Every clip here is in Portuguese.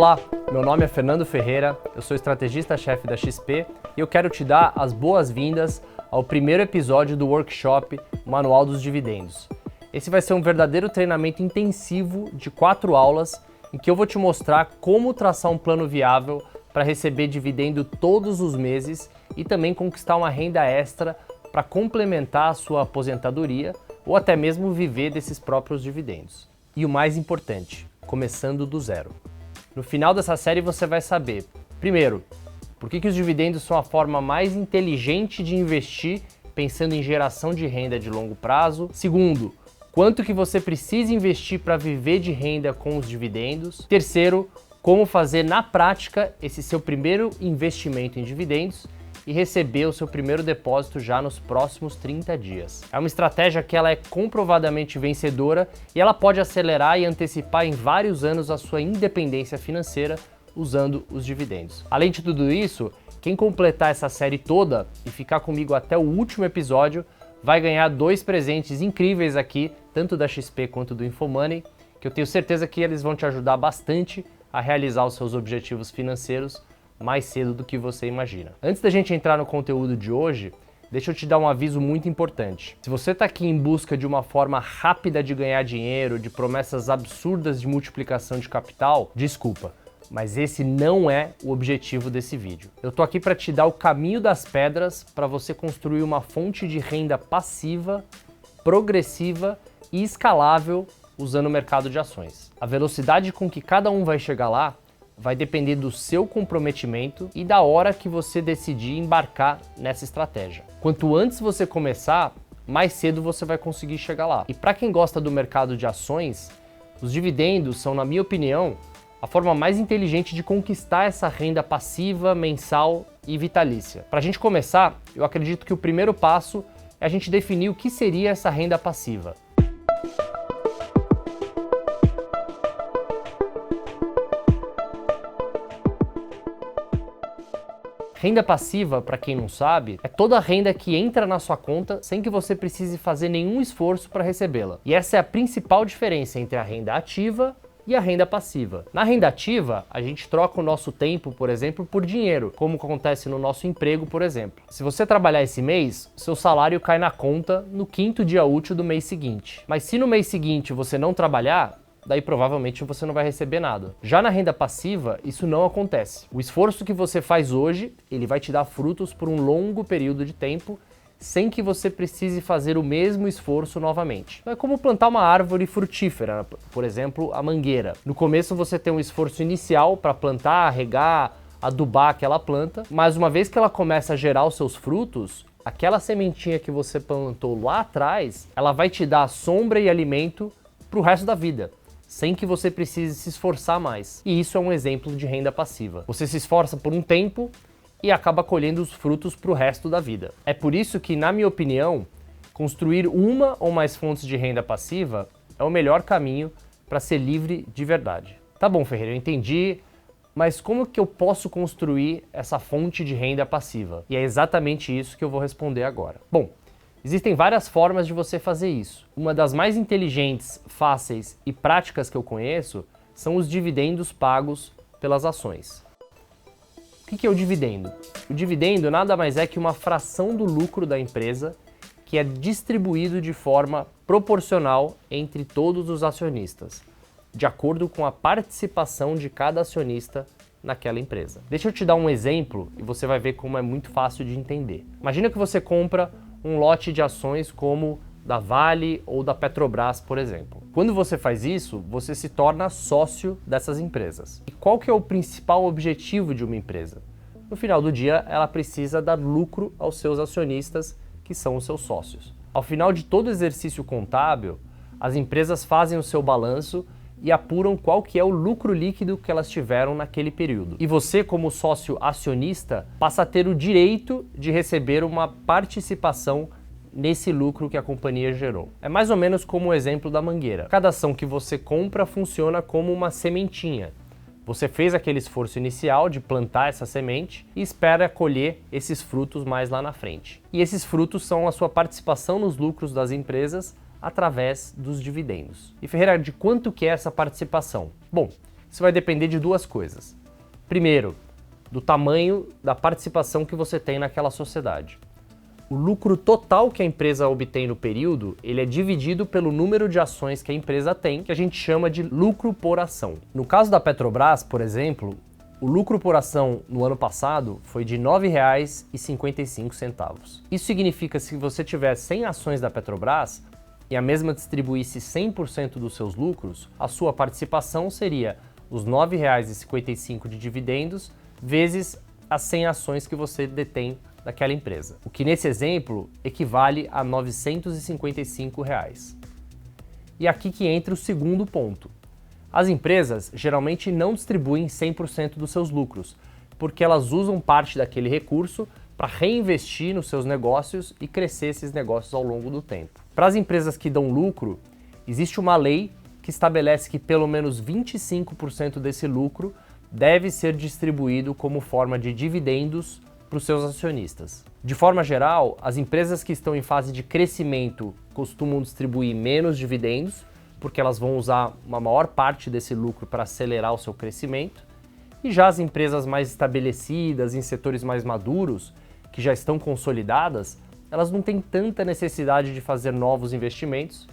Olá, meu nome é Fernando Ferreira, eu sou estrategista-chefe da XP e eu quero te dar as boas-vindas ao primeiro episódio do workshop Manual dos Dividendos. Esse vai ser um verdadeiro treinamento intensivo de 4 aulas em que eu vou te mostrar como traçar um plano viável para receber dividendo todos os meses e também conquistar uma renda extra para complementar a sua aposentadoria ou até mesmo viver desses próprios dividendos. E o mais importante, começando do zero. No final dessa série você vai saber, primeiro, por que os dividendos são a forma mais inteligente de investir pensando em geração de renda de longo prazo. Segundo, quanto que você precisa investir para viver de renda com os dividendos. Terceiro, como fazer na prática esse seu primeiro investimento em dividendos e receber o seu primeiro depósito já nos próximos 30 dias. É uma estratégia que ela é comprovadamente vencedora e ela pode acelerar e antecipar em vários anos a sua independência financeira usando os dividendos. Além de tudo isso, quem completar essa série toda e ficar comigo até o último episódio vai ganhar 2 presentes incríveis aqui, tanto da XP quanto do InfoMoney, que eu tenho certeza que eles vão te ajudar bastante a realizar os seus objetivos financeiros mais cedo do que você imagina. Antes da gente entrar no conteúdo de hoje, deixa eu te dar um aviso muito importante. Se você está aqui em busca de uma forma rápida de ganhar dinheiro, de promessas absurdas de multiplicação de capital, desculpa, mas esse não é o objetivo desse vídeo. Eu tô aqui para te dar o caminho das pedras para você construir uma fonte de renda passiva, progressiva e escalável usando o mercado de ações. A velocidade com que cada um vai chegar lá vai depender do seu comprometimento e da hora que você decidir embarcar nessa estratégia. Quanto antes você começar, mais cedo você vai conseguir chegar lá. E para quem gosta do mercado de ações, os dividendos são, na minha opinião, a forma mais inteligente de conquistar essa renda passiva, mensal e vitalícia. Para a gente começar, eu acredito que o primeiro passo é a gente definir o que seria essa renda passiva. Renda passiva, para quem não sabe, é toda a renda que entra na sua conta sem que você precise fazer nenhum esforço para recebê-la. E essa é a principal diferença entre a renda ativa e a renda passiva. Na renda ativa, a gente troca o nosso tempo, por exemplo, por dinheiro, como acontece no nosso emprego, por exemplo. Se você trabalhar esse mês, seu salário cai na conta no 5º dia útil do mês seguinte. Mas se no mês seguinte você não trabalhar, daí provavelmente você não vai receber nada. Já na renda passiva, isso não acontece. O esforço que você faz hoje, ele vai te dar frutos por um longo período de tempo, sem que você precise fazer o mesmo esforço novamente. É como plantar uma árvore frutífera, por exemplo, a mangueira. No começo você tem um esforço inicial para plantar, regar, adubar aquela planta, mas uma vez que ela começa a gerar os seus frutos, aquela sementinha que você plantou lá atrás, ela vai te dar sombra e alimento para o resto da vida, sem que você precise se esforçar mais. E isso é um exemplo de renda passiva. Você se esforça por um tempo e acaba colhendo os frutos para o resto da vida. É por isso que, na minha opinião, construir uma ou mais fontes de renda passiva é o melhor caminho para ser livre de verdade. Tá bom, Ferreira, eu entendi, mas como que eu posso construir essa fonte de renda passiva? E é exatamente isso que eu vou responder agora. Bom, existem várias formas de você fazer isso. Uma das mais inteligentes, fáceis e práticas que eu conheço são os dividendos pagos pelas ações. O que é o dividendo? O dividendo nada mais é que uma fração do lucro da empresa que é distribuído de forma proporcional entre todos os acionistas, de acordo com a participação de cada acionista naquela empresa. Deixa eu te dar um exemplo e você vai ver como é muito fácil de entender. Imagina que você compra um lote de ações como da Vale ou da Petrobras, por exemplo. Quando você faz isso, você se torna sócio dessas empresas. E qual que é o principal objetivo de uma empresa? No final do dia, ela precisa dar lucro aos seus acionistas, que são os seus sócios. Ao final de todo exercício contábil, as empresas fazem o seu balanço e apuram qual que é o lucro líquido que elas tiveram naquele período. E você, como sócio acionista, passa a ter o direito de receber uma participação nesse lucro que a companhia gerou. É mais ou menos como o exemplo da mangueira. Cada ação que você compra funciona como uma sementinha. Você fez aquele esforço inicial de plantar essa semente e espera colher esses frutos mais lá na frente. E esses frutos são a sua participação nos lucros das empresas através dos dividendos. E Ferreira, de quanto que é essa participação? Bom, Isso vai depender de duas coisas. Primeiro, do tamanho da participação que você tem naquela sociedade. O lucro total que a empresa obtém no período, ele é dividido pelo número de ações que a empresa tem, que a gente chama de lucro por ação. No caso da Petrobras, por exemplo, o lucro por ação no ano passado foi de R$ 9,55. Isso significa que se você tiver 100 ações da Petrobras e a mesma distribuísse 100% dos seus lucros, a sua participação seria os R$ 9,55 de dividendos vezes as 100 ações que você detém daquela empresa, o que nesse exemplo equivale a R$ 955. E aqui que entra o segundo ponto. As empresas geralmente não distribuem 100% dos seus lucros, porque elas usam parte daquele recurso para reinvestir nos seus negócios e crescer esses negócios ao longo do tempo. Para as empresas que dão lucro, existe uma lei que estabelece que pelo menos 25% desse lucro deve ser distribuído como forma de dividendos para os seus acionistas. De forma geral, as empresas que estão em fase de crescimento costumam distribuir menos dividendos, porque elas vão usar uma maior parte desse lucro para acelerar o seu crescimento. E já as empresas mais estabelecidas, em setores mais maduros, que já estão consolidadas, elas não têm tanta necessidade de fazer novos investimentos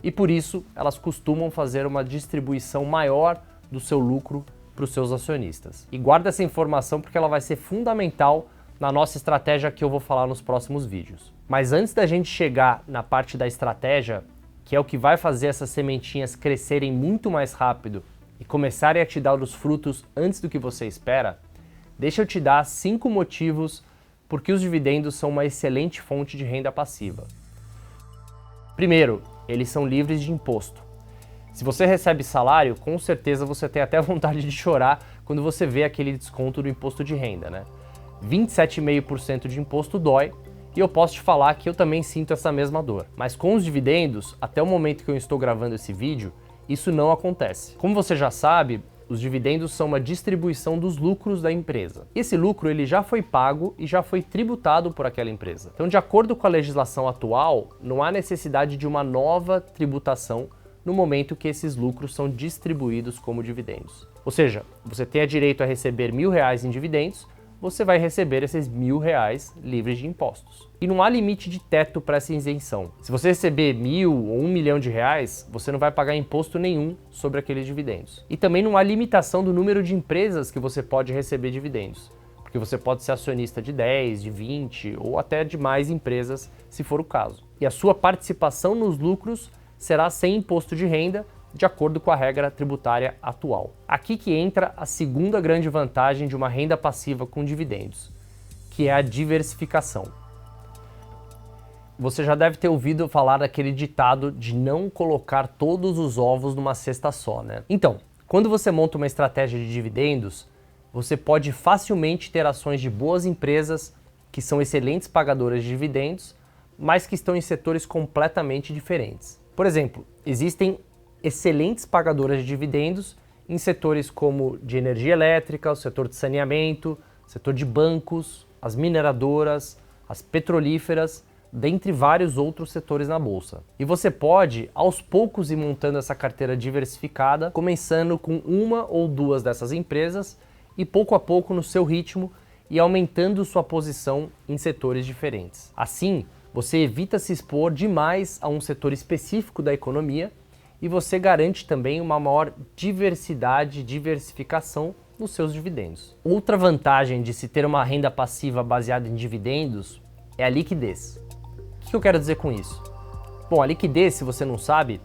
e por isso elas costumam fazer uma distribuição maior do seu lucro para os seus acionistas. E guarda essa informação porque ela vai ser fundamental na nossa estratégia que eu vou falar nos próximos vídeos. Mas antes da gente chegar na parte da estratégia, que é o que vai fazer essas sementinhas crescerem muito mais rápido e começarem a te dar os frutos antes do que você espera, deixa eu te dar 5 motivos por que os dividendos são uma excelente fonte de renda passiva. Primeiro, eles são livres de imposto. Se você recebe salário, com certeza você tem até vontade de chorar quando você vê aquele desconto do imposto de renda, né? 27,5% de imposto dói, e eu posso te falar que eu também sinto essa mesma dor. Mas com os dividendos, até o momento que eu estou gravando esse vídeo, isso não acontece. Como você já sabe, os dividendos são uma distribuição dos lucros da empresa. Esse lucro ele já foi pago e já foi tributado por aquela empresa. Então, de acordo com a legislação atual, não há necessidade de uma nova tributação no momento que esses lucros são distribuídos como dividendos. Ou seja, você tem direito a receber R$1.000 em dividendos, você vai receber esses R$1.000 livres de impostos. E não há limite de teto para essa isenção. Se você receber R$1.000 ou R$1 milhão, você não vai pagar imposto nenhum sobre aqueles dividendos. E também não há limitação do número de empresas que você pode receber dividendos, porque você pode ser acionista de 10, de 20 ou até de mais empresas, se for o caso. E a sua participação nos lucros será sem imposto de renda, de acordo com a regra tributária atual. Aqui que entra a segunda grande vantagem de uma renda passiva com dividendos, que é a diversificação. Você já deve ter ouvido falar daquele ditado de não colocar todos os ovos numa cesta só, né? Então, quando você monta uma estratégia de dividendos, você pode facilmente ter ações de boas empresas que são excelentes pagadoras de dividendos, mas que estão em setores completamente diferentes. Por exemplo, existem excelentes pagadoras de dividendos em setores como de energia elétrica, o setor de saneamento, o setor de bancos, as mineradoras, as petrolíferas, dentre vários outros setores na bolsa. E você pode, aos poucos, ir montando essa carteira diversificada, começando com uma ou duas dessas empresas e pouco a pouco no seu ritmo e aumentando sua posição em setores diferentes. Assim, você evita se expor demais a um setor específico da economia e você garante também uma maior diversidade e diversificação nos seus dividendos. Outra vantagem de se ter uma renda passiva baseada em dividendos é a liquidez. O que eu quero dizer com isso? Bom, a liquidez, se você não sabe,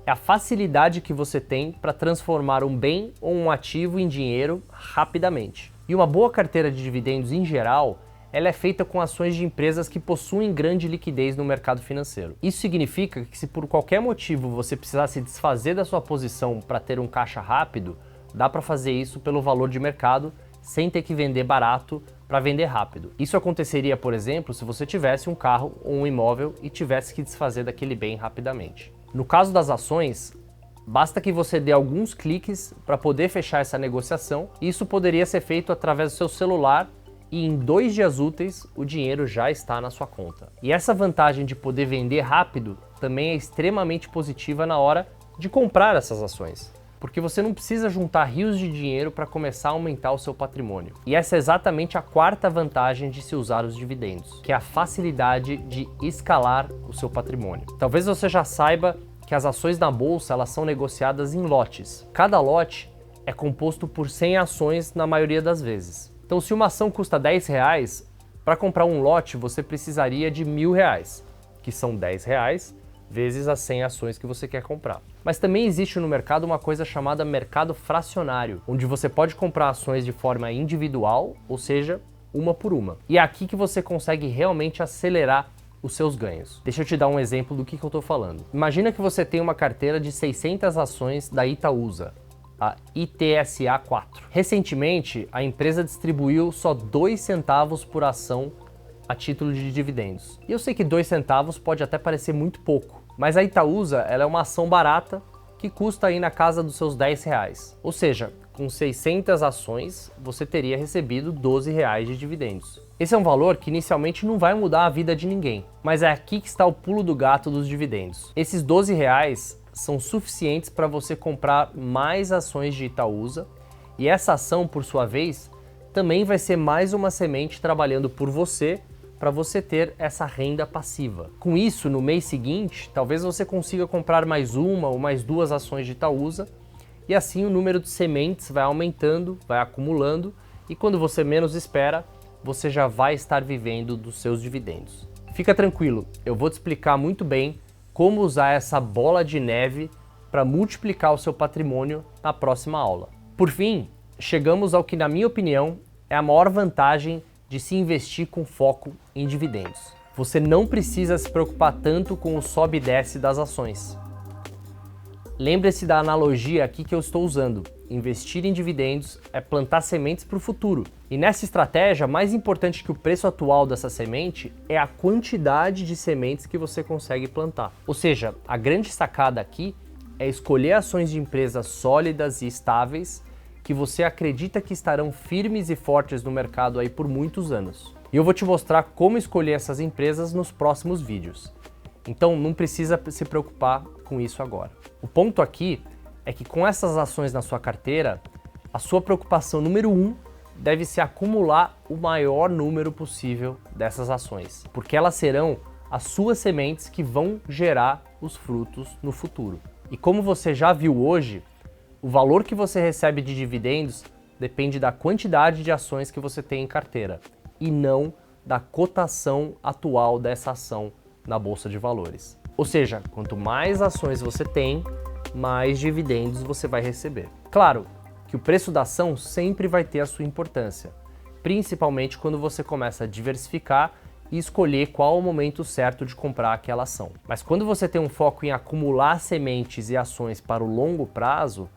é a facilidade que você tem para transformar um bem ou um ativo em dinheiro rapidamente. E uma boa carteira de dividendos em geral, ela é feita com ações de empresas que possuem grande liquidez no mercado financeiro. Isso significa que se por qualquer motivo você precisar se desfazer da sua posição para ter um caixa rápido, dá para fazer isso pelo valor de mercado sem ter que vender barato para vender rápido. Isso aconteceria, por exemplo, se você tivesse um carro ou um imóvel e tivesse que desfazer daquele bem rapidamente. No caso das ações, basta que você dê alguns cliques para poder fechar essa negociação e isso poderia ser feito através do seu celular e em 2 dias úteis o dinheiro já está na sua conta. E essa vantagem de poder vender rápido também é extremamente positiva na hora de comprar essas ações. porque você não precisa juntar rios de dinheiro para começar a aumentar o seu patrimônio. E essa é exatamente a quarta vantagem de se usar os dividendos, que é a facilidade de escalar o seu patrimônio. Talvez você já saiba que as ações na bolsa elas são negociadas em lotes. Cada lote é composto por 100 ações na maioria das vezes. Então, se uma ação custa R$10, para comprar um lote você precisaria de R$1.000, que são R$10 vezes as 100 ações que você quer comprar. Mas também existe no mercado uma coisa chamada mercado fracionário, onde você pode comprar ações de forma individual, ou seja, uma por uma. E é aqui que você consegue realmente acelerar os seus ganhos. Deixa eu te dar um exemplo do que eu estou falando. Imagina que você tem uma carteira de 600 ações da Itaúsa, a ITSA4. Recentemente, a empresa distribuiu só 2 centavos por ação a título de dividendos. E eu sei que 2 centavos pode até parecer muito pouco, mas a Itaúsa ela é uma ação barata que custa aí na casa dos seus R$10. Ou seja, com 600 ações, você teria recebido R$12 de dividendos. Esse é um valor que inicialmente não vai mudar a vida de ninguém, mas é aqui que está o pulo do gato dos dividendos. Esses R$12 são suficientes para você comprar mais ações de Itaúsa, e essa ação, por sua vez, também vai ser mais uma semente trabalhando por você, para você ter essa renda passiva. Com isso, no mês seguinte, talvez você consiga comprar mais uma ou mais 2 ações de Itaúsa, e assim o número de sementes vai aumentando, vai acumulando, e quando você menos espera, você já vai estar vivendo dos seus dividendos. Fica tranquilo, eu vou te explicar muito bem como usar essa bola de neve para multiplicar o seu patrimônio na próxima aula. Por fim, chegamos ao que, na minha opinião, é a maior vantagem de se investir com foco em dividendos. Você não precisa se preocupar tanto com o sobe e desce das ações. Lembre-se da analogia aqui que eu estou usando. Investir em dividendos é plantar sementes para o futuro. E nessa estratégia, mais importante que o preço atual dessa semente é a quantidade de sementes que você consegue plantar. Ou seja, a grande sacada aqui é escolher ações de empresas sólidas e estáveis que você acredita que estarão firmes e fortes no mercado aí por muitos anos. E eu vou te mostrar como escolher essas empresas nos próximos vídeos. Então não precisa se preocupar com isso agora. O ponto aqui é que com essas ações na sua carteira, a sua preocupação número 1 deve ser acumular o maior número possível dessas ações, porque elas serão as suas sementes que vão gerar os frutos no futuro. E como você já viu hoje, o valor que você recebe de dividendos depende da quantidade de ações que você tem em carteira e não da cotação atual dessa ação na bolsa de valores. Ou seja, quanto mais ações você tem, mais dividendos você vai receber. Claro que o preço da ação sempre vai ter a sua importância, principalmente quando você começa a diversificar e escolher qual o momento certo de comprar aquela ação. Mas quando você tem um foco em acumular sementes e ações para o longo prazo,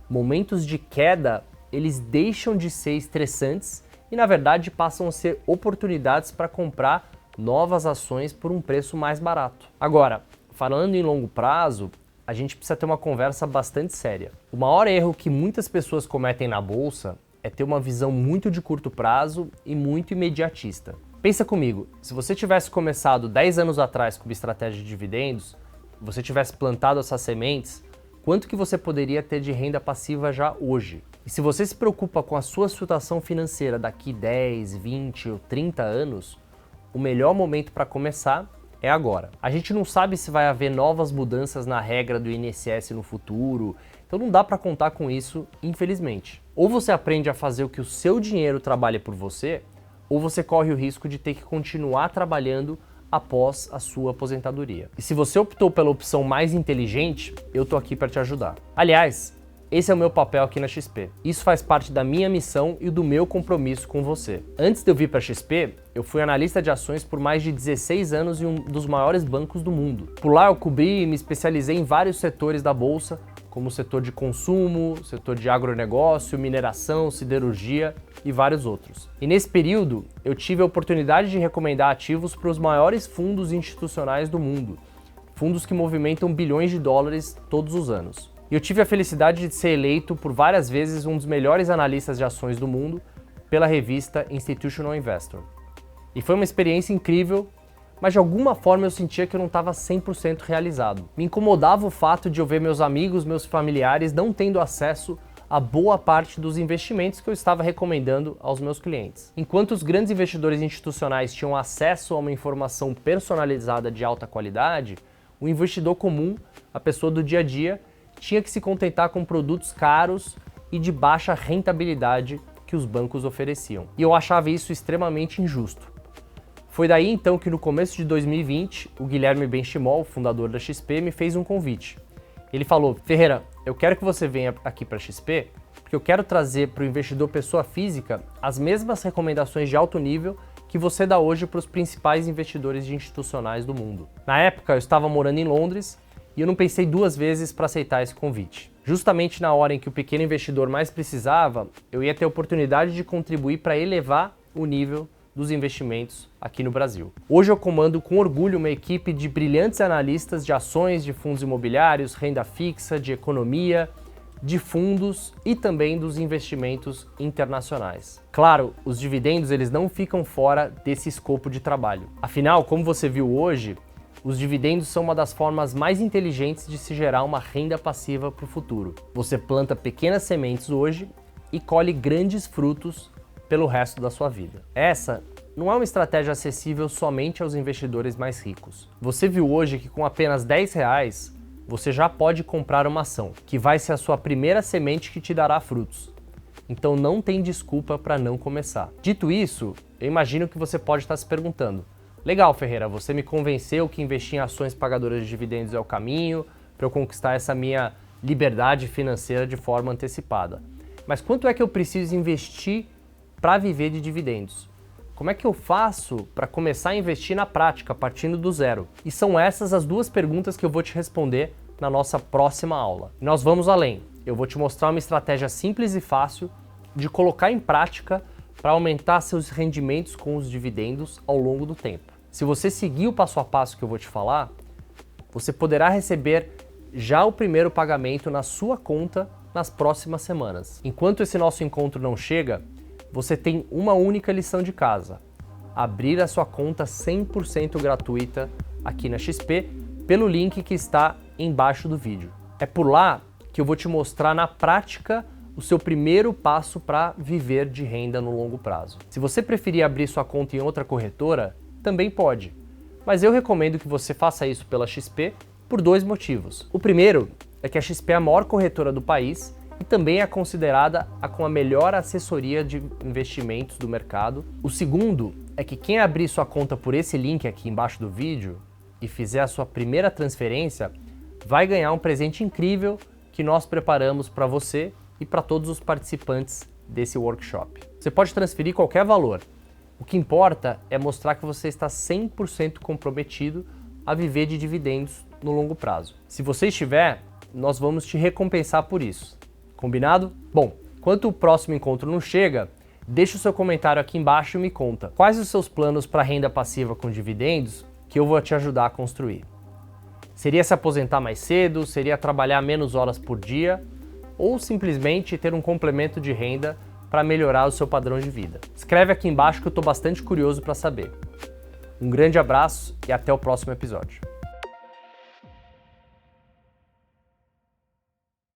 momentos de queda, eles deixam de ser estressantes e, na verdade, passam a ser oportunidades para comprar novas ações por um preço mais barato. Agora, falando em longo prazo, a gente precisa ter uma conversa bastante séria. O maior erro que muitas pessoas cometem na bolsa é ter uma visão muito de curto prazo e muito imediatista. Pensa comigo, se você tivesse começado 10 anos atrás com uma estratégia de dividendos, você tivesse plantado essas sementes, quanto que você poderia ter de renda passiva já hoje? E se você se preocupa com a sua situação financeira daqui 10, 20 ou 30 anos, o melhor momento para começar é agora. A gente não sabe se vai haver novas mudanças na regra do INSS no futuro, então não dá para contar com isso, infelizmente. Ou você aprende a fazer o que o seu dinheiro trabalha por você, ou você corre o risco de ter que continuar trabalhando após a sua aposentadoria. E se você optou pela opção mais inteligente, eu tô aqui para te ajudar. Aliás, esse é o meu papel aqui na XP. Isso faz parte da minha missão e do meu compromisso com você. Antes de eu vir para a XP, eu fui analista de ações por mais de 16 anos em um dos maiores bancos do mundo. Por lá eu cobri e me especializei em vários setores da bolsa, como o setor de consumo, setor de agronegócio, mineração, siderurgia e vários outros. E nesse período, eu tive a oportunidade de recomendar ativos para os maiores fundos institucionais do mundo, fundos que movimentam bilhões de dólares todos os anos. E eu tive a felicidade de ser eleito por várias vezes um dos melhores analistas de ações do mundo pela revista Institutional Investor. E foi uma experiência incrível, mas de alguma forma eu sentia que eu não estava 100% realizado. Me incomodava o fato de eu ver meus amigos, meus familiares não tendo acesso a boa parte dos investimentos que eu estava recomendando aos meus clientes. Enquanto os grandes investidores institucionais tinham acesso a uma informação personalizada de alta qualidade, o investidor comum, a pessoa do dia a dia, tinha que se contentar com produtos caros e de baixa rentabilidade que os bancos ofereciam. E eu achava isso extremamente injusto. Foi daí então que no começo de 2020, o Guilherme Benchimol, fundador da XP, me fez um convite. Ele falou: Ferreira, eu quero que você venha aqui para a XP, porque eu quero trazer para o investidor pessoa física as mesmas recomendações de alto nível que você dá hoje para os principais investidores institucionais do mundo. Na época, eu estava morando em Londres e eu não pensei duas vezes para aceitar esse convite. Justamente na hora em que o pequeno investidor mais precisava, eu ia ter a oportunidade de contribuir para elevar o nível dos investimentos aqui no Brasil. Hoje eu comando com orgulho uma equipe de brilhantes analistas de ações, de fundos imobiliários, renda fixa, de economia, de fundos e também dos investimentos internacionais. Claro, os dividendos eles não ficam fora desse escopo de trabalho. Afinal, como você viu hoje, os dividendos são uma das formas mais inteligentes de se gerar uma renda passiva para o futuro. Você planta pequenas sementes hoje e colhe grandes frutos pelo resto da sua vida. Essa não é uma estratégia acessível somente aos investidores mais ricos. Você viu hoje que com apenas R$10 você já pode comprar uma ação, que vai ser a sua primeira semente que te dará frutos. Então não tem desculpa para não começar. Dito isso, eu imagino que você pode estar se perguntando: legal, Ferreira, você me convenceu que investir em ações pagadoras de dividendos é o caminho para eu conquistar essa minha liberdade financeira de forma antecipada. Mas quanto é que eu preciso investir para viver de dividendos? Como é que eu faço para começar a investir na prática, partindo do zero? E são essas as duas perguntas que eu vou te responder na nossa próxima aula. E nós vamos além. Eu vou te mostrar uma estratégia simples e fácil de colocar em prática para aumentar seus rendimentos com os dividendos ao longo do tempo. Se você seguir o passo a passo que eu vou te falar, você poderá receber já o primeiro pagamento na sua conta nas próximas semanas. Enquanto esse nosso encontro não chega, você tem uma única lição de casa: abrir a sua conta 100% gratuita aqui na XP pelo link que está embaixo do vídeo. É por lá que eu vou te mostrar na prática o seu primeiro passo para viver de renda no longo prazo. Se você preferir abrir sua conta em outra corretora, também pode, mas eu recomendo que você faça isso pela XP por dois motivos. O primeiro é que a XP é a maior corretora do país e também é considerada a com a melhor assessoria de investimentos do mercado. O segundo é que quem abrir sua conta por esse link aqui embaixo do vídeo e fizer a sua primeira transferência, vai ganhar um presente incrível que nós preparamos para você e para todos os participantes desse workshop. Você pode transferir qualquer valor. O que importa é mostrar que você está 100% comprometido a viver de dividendos no longo prazo. Se você estiver, nós vamos te recompensar por isso. Combinado? Bom, enquanto o próximo encontro não chega, deixa o seu comentário aqui embaixo e me conta quais os seus planos para renda passiva com dividendos que eu vou te ajudar a construir. Seria se aposentar mais cedo? Seria trabalhar menos horas por dia? Ou simplesmente ter um complemento de renda para melhorar o seu padrão de vida? Escreve aqui embaixo que eu estou bastante curioso para saber. Um grande abraço e até o próximo episódio.